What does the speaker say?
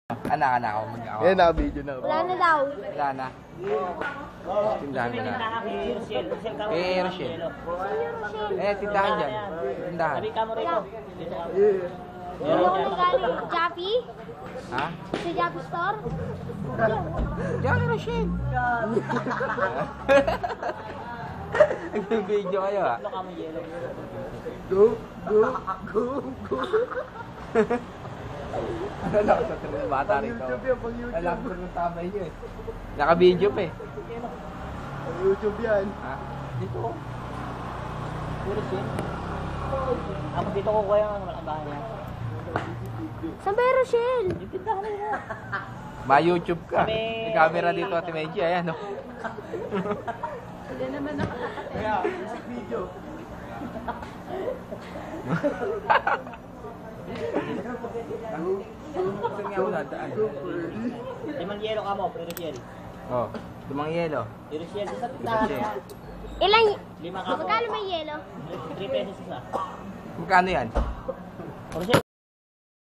Anak ako mag-awa. Eh, naka-video na. Wala na daw. Wala na. Tindahan ko na. Eh, Rochelle. Eh, tindahan dyan. Tindahan. Hindi ako nagaling. Jappy? Ha? Sa Jappy Store? Diyan, Rochelle. Nag-video kayo ha? Go. Wala ko sa ng bata rito. Alam ko ng tabay nyo eh. Naka-video pa eh. YouTube yan. Ha? Dito ko. Ako dito ko kuya ang malakabahan niya. Saan ba yung Rochelle? Yung tindahan na yun. Ma-YouTube ka. May camera dito Ate Meji. Ayan o. Hindi naman nakakatayo. Music video. Saan nga ako nadaan? Limang yelo ka mo, pero Rochelle. Oh, lumang yelo. Yung Rochelle sa tindahan niya. Ilang... Lima ka mo. Magkano may yelo? 3 pesos isa. Magkano yan? Rochelle.